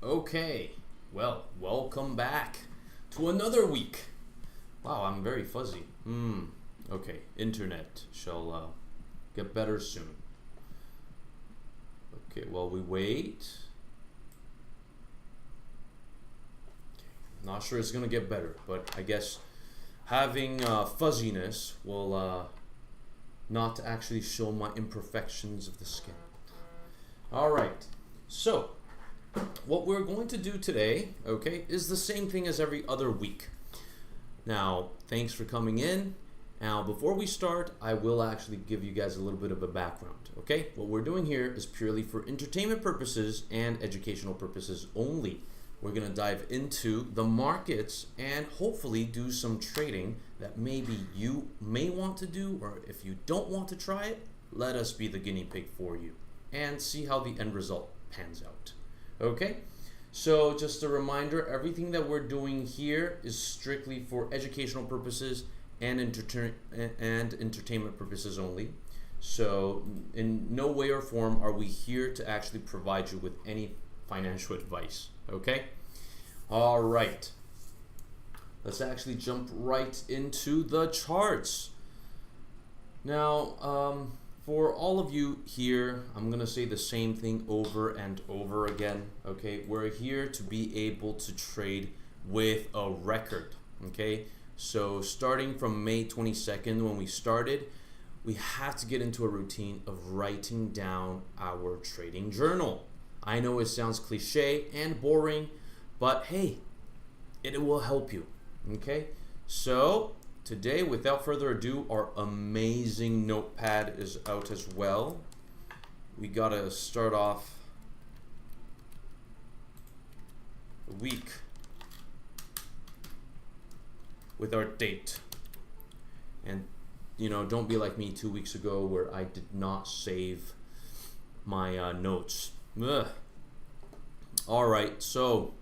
Okay, well, welcome back to another week. Wow, I'm very fuzzy. Okay, internet shall get better soon. Okay, while we wait. Not sure it's gonna get better, but I guess having fuzziness will not actually show my imperfections of the skin. All right, so what we're going to do today, okay, is the same thing as every other week. Now, thanks for coming in. Now, before we start, I will actually give you guys a little bit of a background, okay? What we're doing here is purely for entertainment purposes and educational purposes only. We're going to dive into the markets and hopefully do some trading that maybe you may want to do, or if you don't want to try it, let us be the guinea pig for you and see how the end result pans out. Okay, so just a reminder, everything that we're doing here is strictly for educational purposes and entertainment purposes only. So in no way or form are we here to actually provide you with any financial advice. Okay, all right, let's actually jump right into the charts. Now, for all of you here, I'm gonna say the same thing over and over again, okay? We're here to be able to trade with a record, okay? So starting from May 22nd, when we started, we have to get into a routine of writing down our trading journal. I know it sounds cliche and boring, but hey, it will help you, okay? So today, without further ado, our amazing notepad is out as well. We gotta start off the week with our date. And you know, don't be like me 2 weeks ago where I did not save my notes. Ugh. All right, so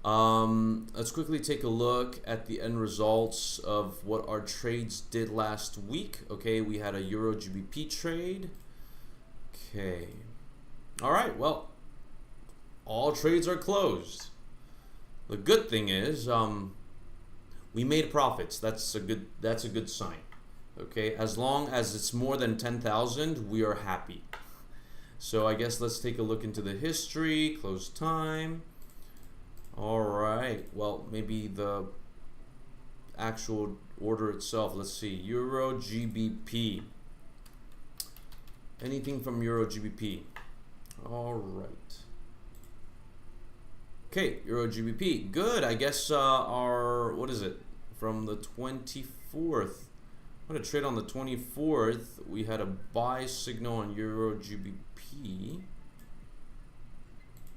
let's quickly take a look at the end results of what our trades did last week. Okay, we had a Euro GBP trade. Okay, all right, well, all trades are closed. The good thing is we made profits. That's a good sign. Okay, as long as it's more than 10,000, we are happy. So I guess let's take a look into the history, close time. All right, well, maybe the actual order itself. Let's see, Euro GBP. Anything from Euro GBP? All right. Okay, Euro GBP, good. I guess our, what is it, from the 24th. I'm gonna trade on the 24th. We had a buy signal on Euro GBP.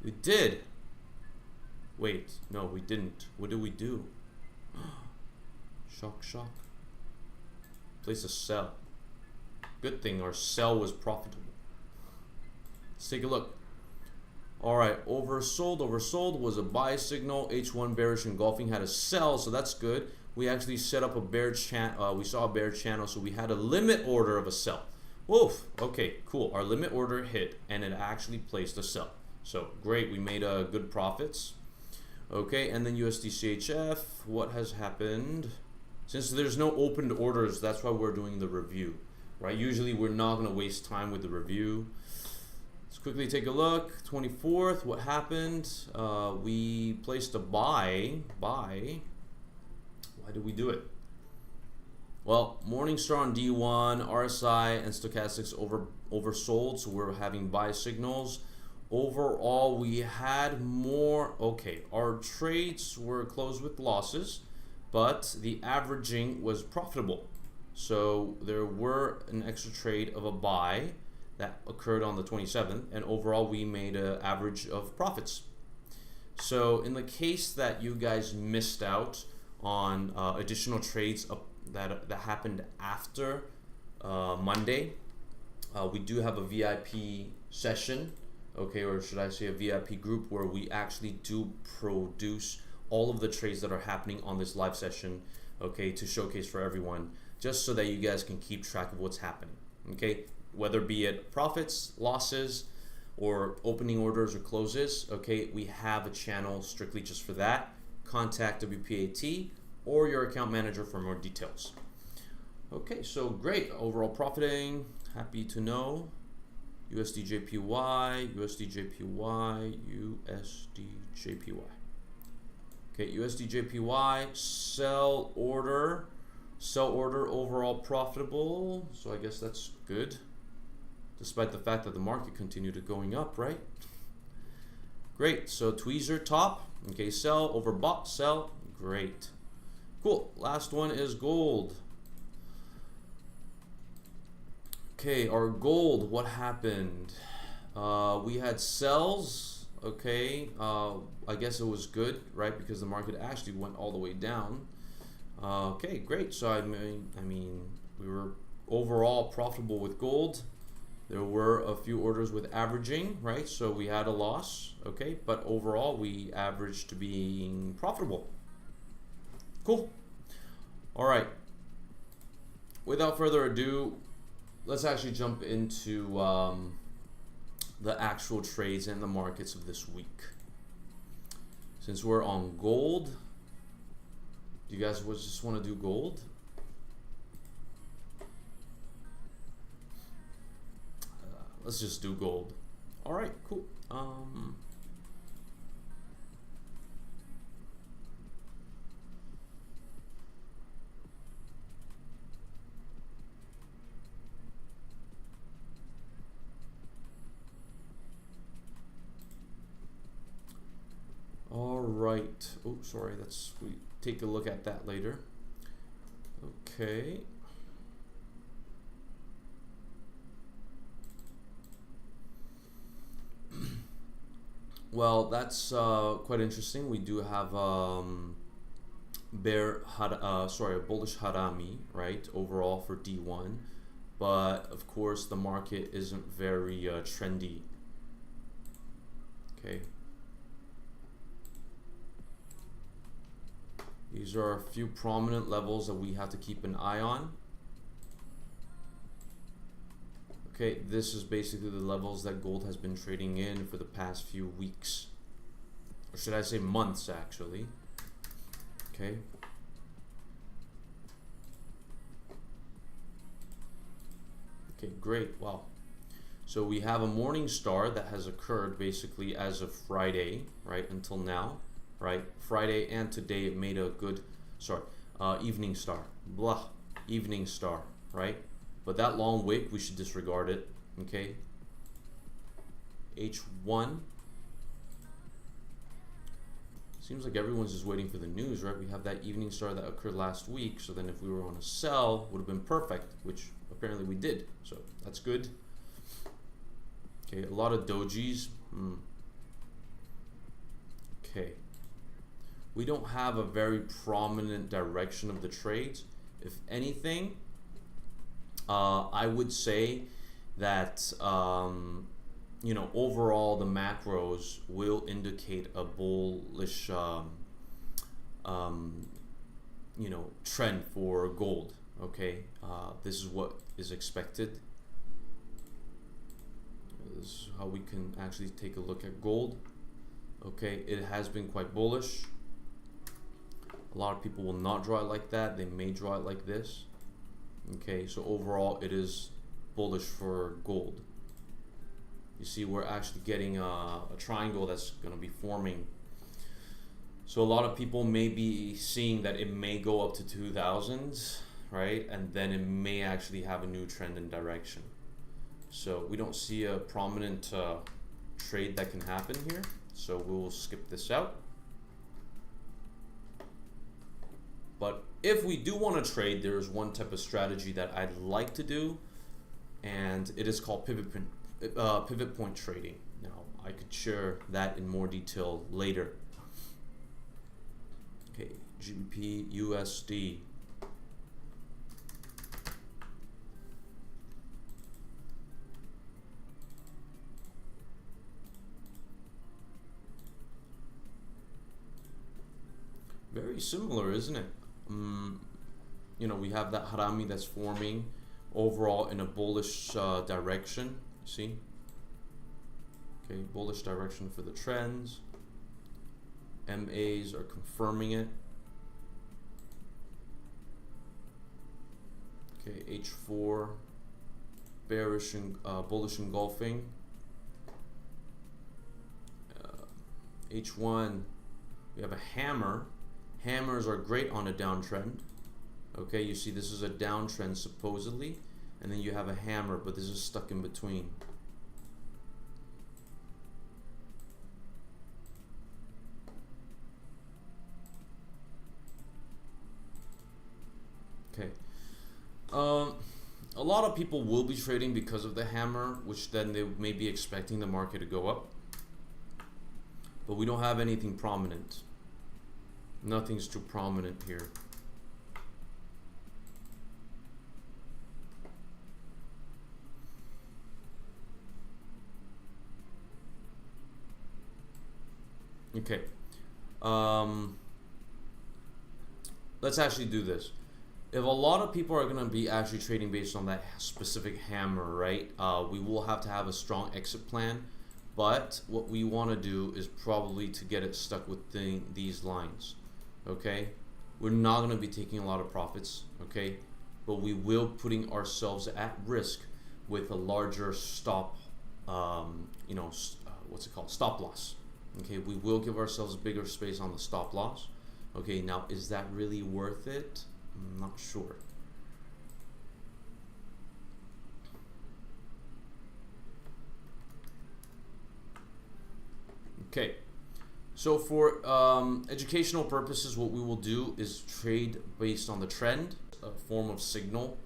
We did. Wait, no, we didn't. What did we do? Shock, shock. Place a sell. Good thing our sell was profitable. Let's take a look. All right, oversold. Oversold was a buy signal. H1 bearish engulfing had a sell, so that's good. We actually set up a bear channel. We saw a bear channel, so we had a limit order of a sell. Woof. Okay, cool. Our limit order hit, and it actually placed a sell. So great. We made good profits. Okay, and then USD CHF. What has happened? Since there's no opened orders, that's why we're doing the review, right? Usually we're not going to waste time with the review. Let's quickly take a look. 24th. What happened? We placed a buy. Why did we do it? Well, Morningstar on D1, RSI and stochastics oversold, so we're having buy signals. Overall, we had more. Okay, our trades were closed with losses, but the averaging was profitable. So there were an extra trade of a buy that occurred on the 27th, and overall we made an average of profits. So in the case that you guys missed out on additional trades that happened after Monday, we do have a VIP session, okay, or should I say a VIP group, where we actually do produce all of the trades that are happening on this live session, okay, to showcase for everyone, just so that you guys can keep track of what's happening, okay, whether be it profits, losses, or opening orders or closes, okay, we have a channel strictly just for that. Contact WPAT or your account manager for more details. Okay, so great. Overall profiting, happy to know. USD JPY, USD JPY, USD JPY. Okay, USD JPY, sell order overall profitable. So I guess that's good, despite the fact that the market continued to going up, right? Great, so tweezer top, okay, sell, overbought, sell, great. Cool, last one is gold. Okay, our gold, what happened? We had sells, okay, I guess it was good, right? Because the market actually went all the way down. Okay, great, so I mean, we were overall profitable with gold. There were a few orders with averaging, right? So we had a loss, okay? But overall, we averaged to being profitable. Cool. All right. Without further ado, let's actually jump into the actual trades and the markets of this week. Since we're on gold, do you guys just want to do gold? Let's just do gold. All right, cool. All right. Oh, sorry. We take a look at that later. Okay. Well, that's quite interesting. We do have a bullish harami, right? Overall for D1, but of course the market isn't very trendy. Okay. These are a few prominent levels that we have to keep an eye on. Okay, this is basically the levels that gold has been trading in for the past few weeks. Or should I say months, actually. Okay. Okay, great. Wow. So we have a morning star that has occurred basically as of Friday, right, until now, right? Friday and today it made a good, evening star. Blah, evening star, right? But that long wick, we should disregard it, okay? H1. Seems like everyone's just waiting for the news, right? We have that evening star that occurred last week, so then if we were on a sell, would have been perfect, which apparently we did, so that's good. Okay, a lot of dojis. Okay. We don't have a very prominent direction of the trades. If anything, I would say that you know, overall the macros will indicate a bullish you know, trend for gold. Okay, this is what is expected. This is how we can actually take a look at gold. Okay, it has been quite bullish. A lot of people will not draw it like that. They may draw it like this. Okay, so overall it is bullish for gold. You see, we're actually getting a triangle that's going to be forming. So a lot of people may be seeing that it may go up to 2000s, right? And then it may actually have a new trend and direction. So we don't see a prominent trade that can happen here. So we will skip this out. But if we do want to trade, there is one type of strategy that I'd like to do, and it is called pivot point trading. Now, I could share that in more detail later. Okay, GBP USD. Very similar, isn't it? You know, we have that harami that's forming overall in a bullish direction. See, Okay, bullish direction for the trends. MAs are confirming it. Okay, H4, bearish and bullish engulfing. H1, we have a hammer. Hammers are great on a downtrend. Okay, you see this is a downtrend supposedly, and then you have a hammer, but this is stuck in between. Okay. A lot of people will be trading because of the hammer, which then they may be expecting the market to go up. But we don't have anything prominent. Nothing's too prominent here. Okay. Let's actually do this. If a lot of people are going to be actually trading based on that specific hammer, right, we will have to have a strong exit plan. But what we want to do is probably to get it stuck within these lines. Okay, we're not going to be taking a lot of profits. Okay, but we will putting ourselves at risk with a larger stop, what's it called, stop loss. Okay, we will give ourselves bigger space on the stop loss. Okay, now is that really worth it? I'm not sure. Okay, so for educational purposes, what we will do is trade based on the trend, a form of signal,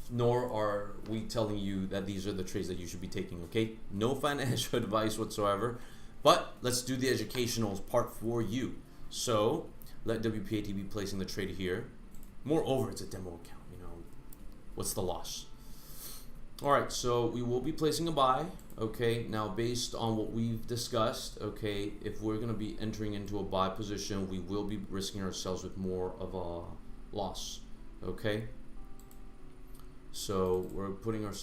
nor are we telling you that these are the trades that you should be taking, okay? No financial advice whatsoever, but let's do the educational part for you. So let WPAT be placing the trade here. Moreover, it's a demo account, you know, what's the loss? All right, so we will be placing a buy. Okay, now based on what we've discussed, okay, if we're going to be entering into a buy position, we will be risking ourselves with more of a loss. Okay, so we're putting our,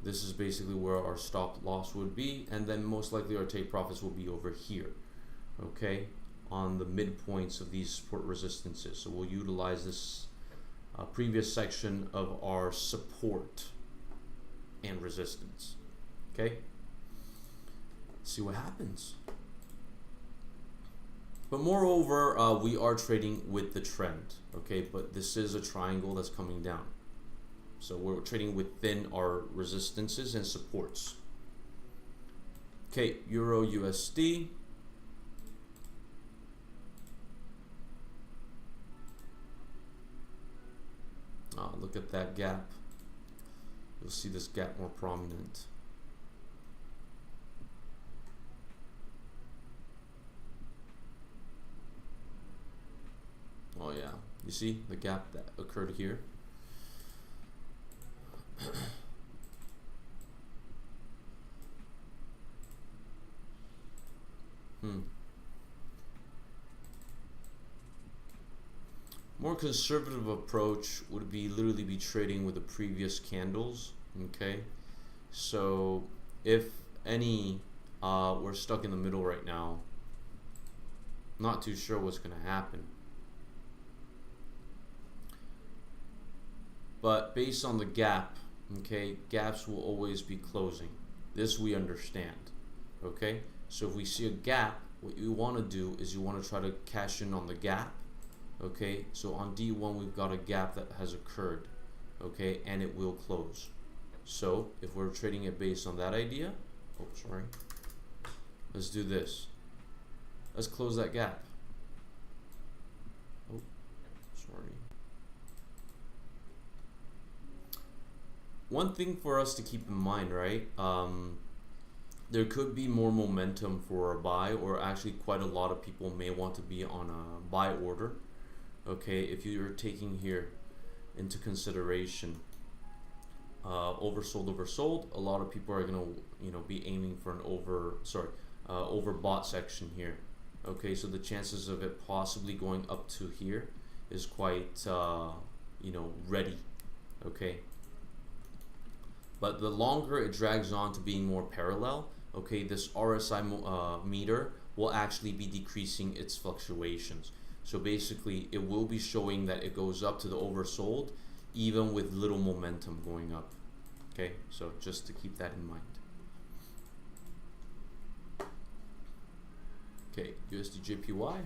this is basically where our stop loss would be, and then most likely our take profits will be over here, okay, on the midpoints of these support resistances. So we'll utilize this previous section of our support and resistance. Okay, see what happens. But moreover, we are trading with the trend. Okay, but this is a triangle that's coming down, so we're trading within our resistances and supports. Okay, Euro USD. Look at that gap. You'll see this gap more prominent. Oh yeah, you see the gap that occurred here. More conservative approach would be literally be trading with the previous candles. Okay, so if any, we're stuck in the middle right now. Not too sure what's going to happen, but based on the gap, okay, gaps will always be closing. This we understand. Okay, so if we see a gap, what you want to do is you want to try to cash in on the gap. Okay, so on D1 we've got a gap that has occurred, okay, and it will close. So if we're trading it based on that idea, let's do this. Let's close that gap. One thing for us to keep in mind, right? There could be more momentum for a buy, or actually quite a lot of people may want to be on a buy order. Okay, if you're taking here into consideration oversold, a lot of people are gonna be aiming for an overbought section here. Okay, so the chances of it possibly going up to here is quite ready. Okay, But the longer it drags on to being more parallel, okay, this RSI meter will actually be decreasing its fluctuations. So basically, it will be showing that it goes up to the oversold, even with little momentum going up. Okay, so just to keep that in mind. Okay, USD JPY.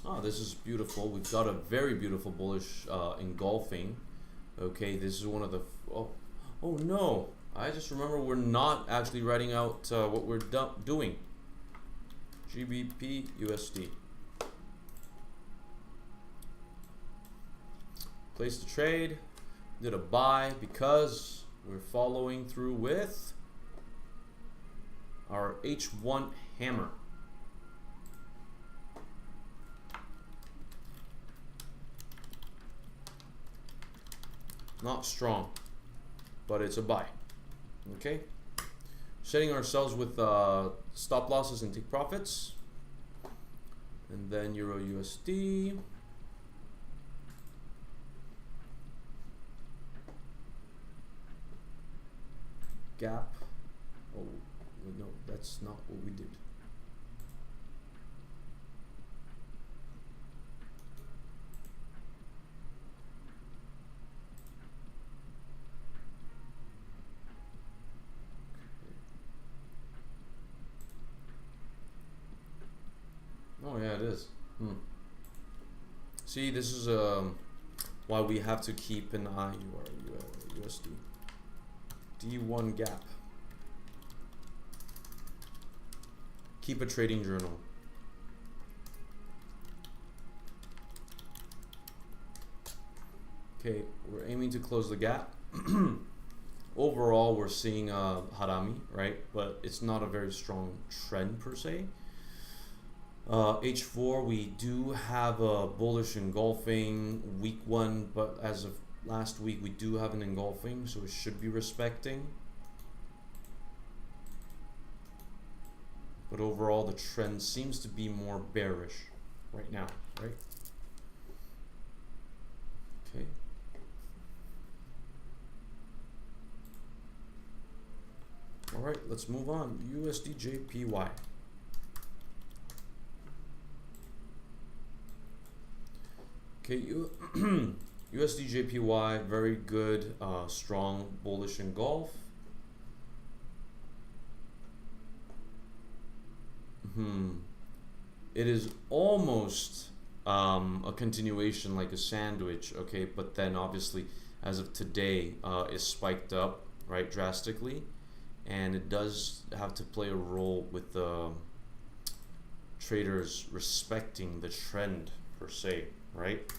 Oh, this is beautiful. We've got a very beautiful bullish engulfing. Okay, this is one of the... Oh no, I just remember we're not actually writing out what we're doing. GBP USD. Place the trade. Did a buy because we're following through with our H1 hammer. Not strong, but it's a buy. Okay, setting ourselves with stop losses and take profits, and then Euro USD. Gap. Oh no, that's not what we did. Oh yeah, it is. See, this is why we have to keep an eye. USD D1 gap. Keep a trading journal. Okay, we're aiming to close the gap. Overall, we're seeing harami, right? But it's not a very strong trend per se. H4, we do have a bullish engulfing weak one, but as of last week, we do have an engulfing, so it should be respecting. But overall, the trend seems to be more bearish right now, right? Okay. All right, let's move on. USD JPY. Okay, USD JPY, very good, strong bullish engulf. It is almost a continuation, like a sandwich, okay, but then obviously as of today is spiked up, right, drastically, and it does have to play a role with the traders respecting the trend per se, right?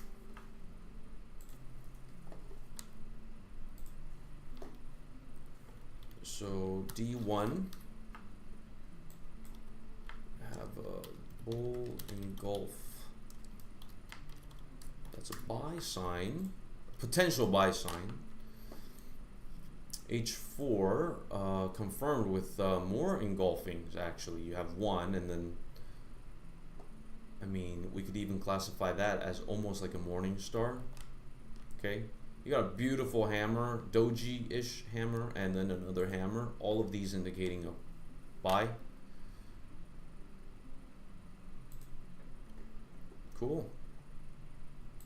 So D1 have a bull engulf. That's a buy sign, potential buy sign. H4 confirmed with more engulfings. Actually, you have one, and then I mean, we could even classify that as almost like a morning star. Okay, you got a beautiful hammer, doji-ish hammer, and then another hammer. All of these indicating a buy. Cool.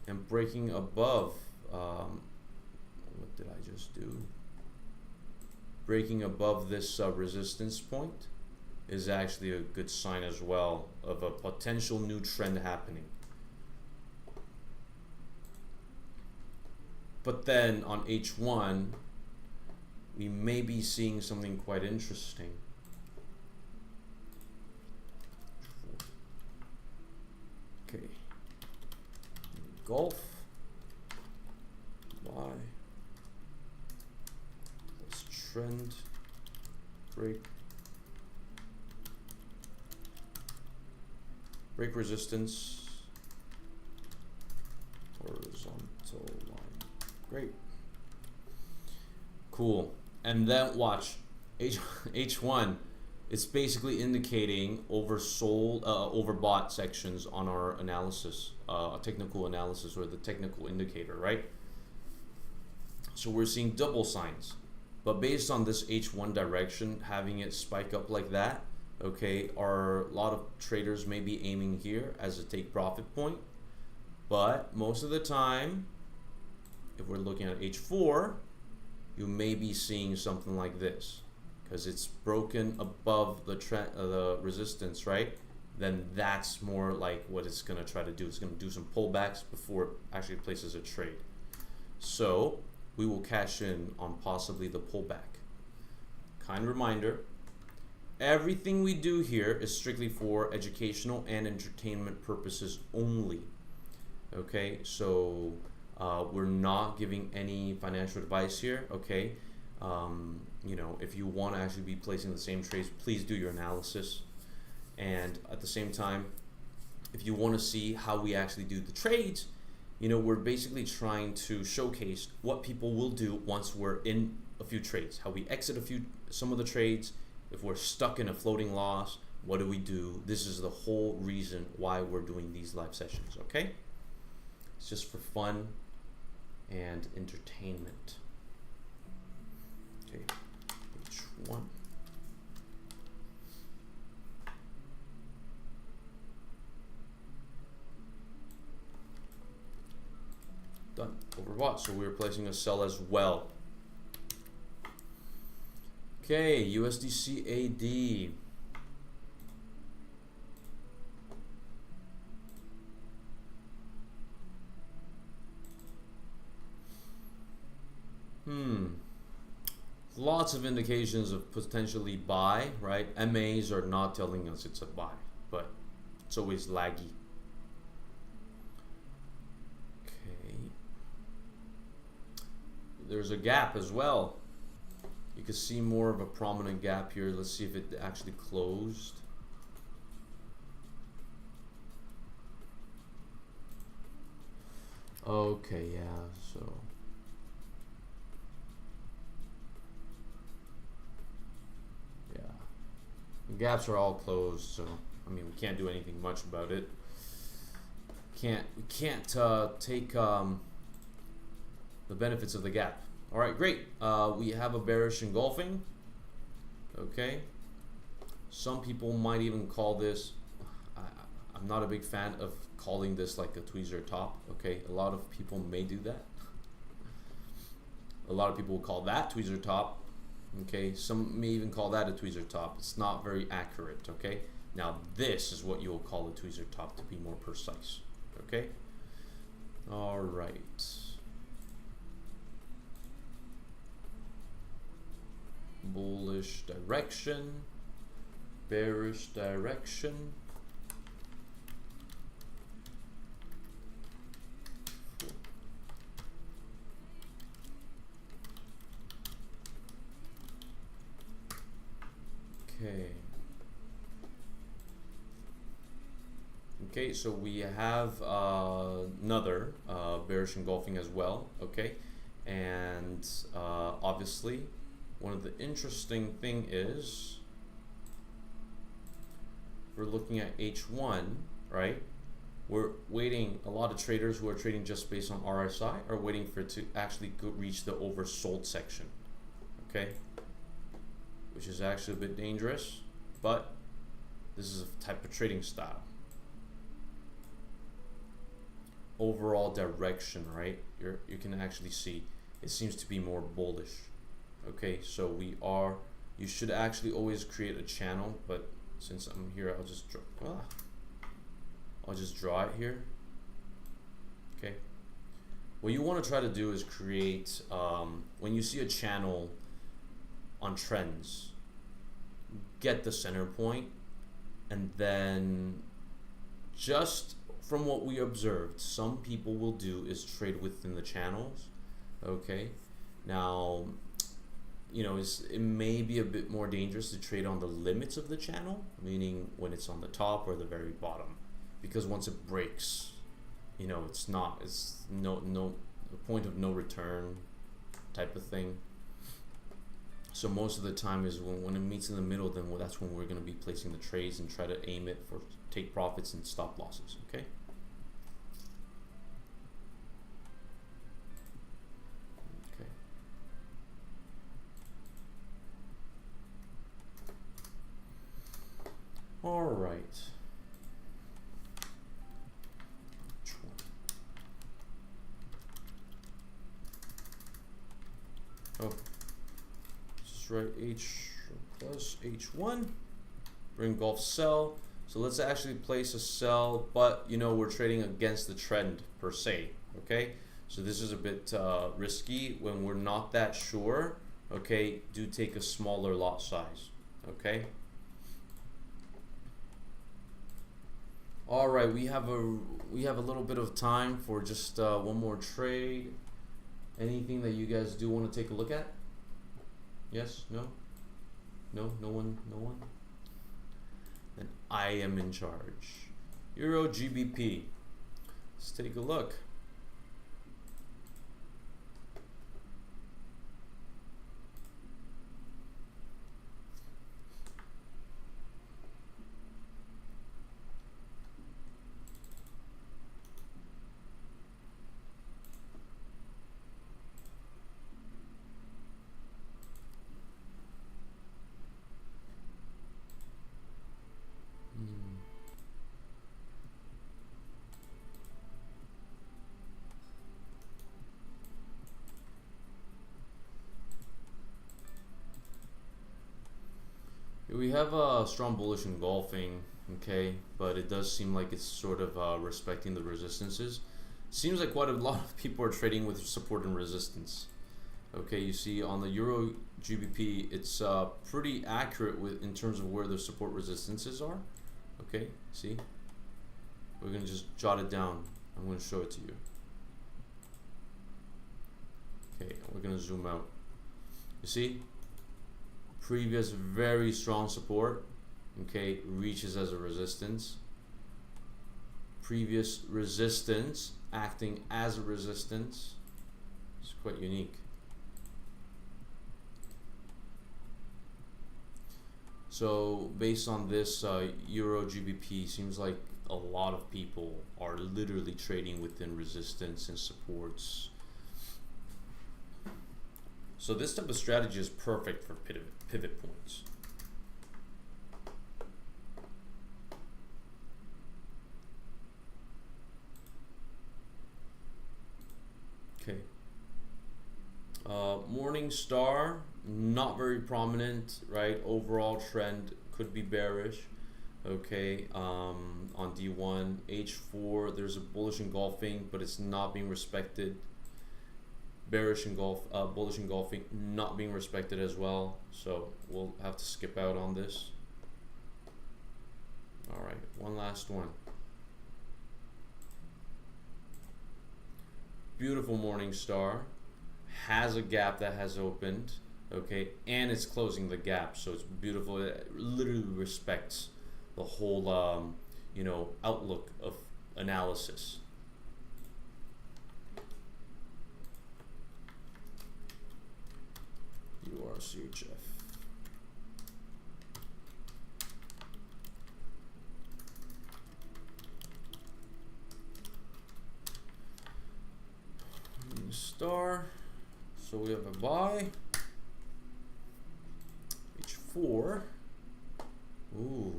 And breaking above, what did I just do? Breaking above this resistance point is actually a good sign as well of a potential new trend happening. But then on H1, we may be seeing something quite interesting. Okay. Golf. Y. Let's trend. Break. Break resistance. Horizontal line. Great. Cool. And then watch H1. It's basically indicating oversold, overbought sections on our analysis, technical analysis, or the technical indicator, right? So we're seeing double signs. But based on this H1 direction, having it spike up like that, okay, a lot of traders may be aiming here as a take profit point. But most of the time, if we're looking at H4, you may be seeing something like this, because it's broken above the resistance, right? Then that's more like what it's going to try to do. It's going to do some pullbacks before it actually places a trade. So we will cash in on possibly the pullback. Kind reminder, everything we do here is strictly for educational and entertainment purposes only. Okay, so we're not giving any financial advice here. Okay, you know, if you want to actually be placing the same trades, please do your analysis. And at the same time, if you want to see how we actually do the trades, you know, we're basically trying to showcase what people will do once we're in a few trades, how we exit some of the trades. If we're stuck in a floating loss, what do we do? This is the whole reason why we're doing these live sessions, okay? It's just for fun and entertainment. Okay, page 1. Done. Overbought. So we're placing a sell as well. Okay, USDC AD. Lots of indications of potentially buy, right? MAs are not telling us it's a buy, but it's always laggy. There's a gap as well. You can see more of a prominent gap here. Let's see if it actually closed. Okay, yeah, so yeah, the gaps are all closed, so I mean, we can't do anything much about it. We can't take the benefits of the gap. All right, great. We have a bearish engulfing. Okay. Some people might even call this, I'm not a big fan of calling this like a tweezer top. Okay, a lot of people may do that. A lot of people will call that tweezer top. Okay, some may even call that a tweezer top. It's not very accurate. Okay, now this is what you'll call a tweezer top, to be more precise. Okay. All right. Bullish direction, bearish direction. Okay, so we have another bearish engulfing as well. Okay, and obviously one of the interesting thing is we're looking at H1, right? We're waiting, a lot of traders who are trading just based on RSI are waiting for it to actually reach the oversold section, okay? Which is actually a bit dangerous, but this is a type of trading style. Overall direction, right? You can actually see it seems to be more bullish. Okay, so you should actually always create a channel, but since I'm here, I'll just draw it here. Okay, what you want to try to do is create, when you see a channel on trends, get the center point, and then just from what we observed, some people will do is trade within the channels. Okay, now, you know, it may be a bit more dangerous to trade on the limits of the channel, meaning when it's on the top or the very bottom, because once it breaks, you know, it's no point of no return type of thing. So most of the time is when it meets in the middle, then that's when we're going to be placing the trades and try to aim it for take profits and stop losses. Okay. right. Oh, just write H plus H1. We're in Gulf sell. So let's actually place a sell, but you know we're trading against the trend per se. Okay, so this is a bit risky when we're not that sure. Okay, do take a smaller lot size. Okay. All right, we have a little bit of time for just one more trade. Anything that you guys do want to take a look at? Yes? No? No? No one? No one? Then I am in charge. Euro GBP. Let's take a look. We have a strong bullish engulfing, okay, but it does seem like it's sort of respecting the resistances. Seems like quite a lot of people are trading with support and resistance. Okay, you see on the Euro GBP, it's pretty accurate in terms of where the support resistances are. Okay, see? We're gonna just jot it down. I'm gonna show it to you. Okay, we're gonna zoom out. You see? Previous very strong support, okay, reaches as a resistance. Previous resistance acting as a resistance. It's quite unique. So based on this Euro GBP, seems like a lot of people are literally trading within resistance and supports. So this type of strategy is perfect for pivot points. Okay. Morning star, not very prominent, right? Overall trend could be bearish. Okay. On D1, H4, there's a bullish engulfing, but it's not being respected. Bearish bullish engulfing not being respected as well, so we'll have to skip out on this. All right, one last one. Beautiful morning star, has a gap that has opened, okay, and it's closing the gap, so it's beautiful. It literally respects the whole you know, outlook of analysis. CHF. Star. So we have a buy. H4. Ooh.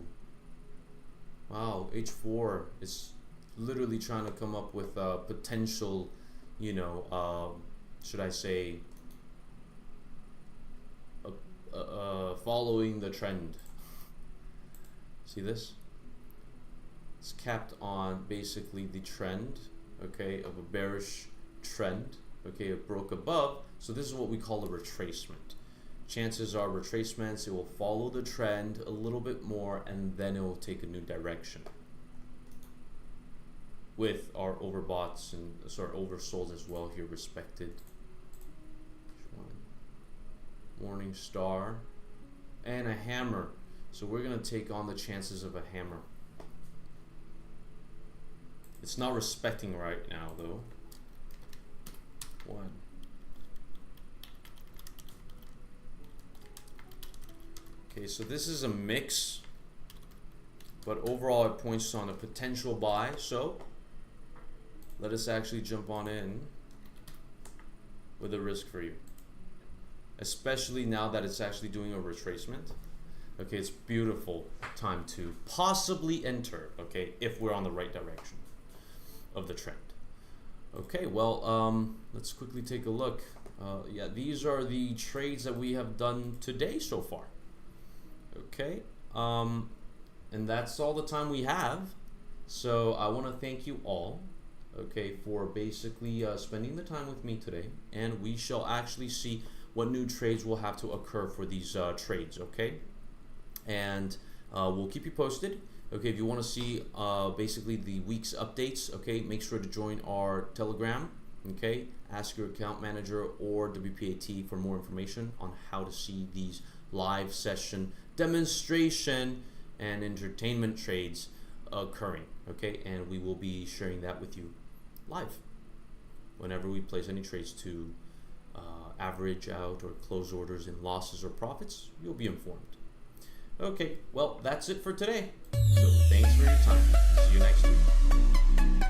Wow, H4 is literally trying to come up with a potential, you know, should I say, following the trend. See this? It's capped on basically the trend, okay, of a bearish trend. Okay, it broke above, so this is what we call a retracement. Chances are retracements, it will follow the trend a little bit more and then it will take a new direction. With our overboughts and sort of oversold as well here respected. Morning star and a hammer, so we're going to take on the chances of a hammer. It's not respecting right now though. One. Okay, so this is a mix, but overall it points on a potential buy, so let us actually jump on in with a risk for you. Especially now that it's actually doing a retracement. Okay, it's beautiful time to possibly enter, okay, if we're on the right direction of the trend. Okay, well, let's quickly take a look. Yeah, these are the trades that we have done today so far. Okay, and that's all the time we have. So I want to thank you all, okay, for basically spending the time with me today, and we shall actually see what new trades will have to occur for these trades, okay? And we'll keep you posted. Okay, if you want to see basically the week's updates, okay, make sure to join our Telegram, okay? Ask your account manager or WPAT for more information on how to see these live session demonstration and entertainment trades occurring, okay? And we will be sharing that with you live whenever we place any trades to average out or close orders in losses or profits. You'll be informed. Okay, well, that's it for today. So thanks for your time. See you next week.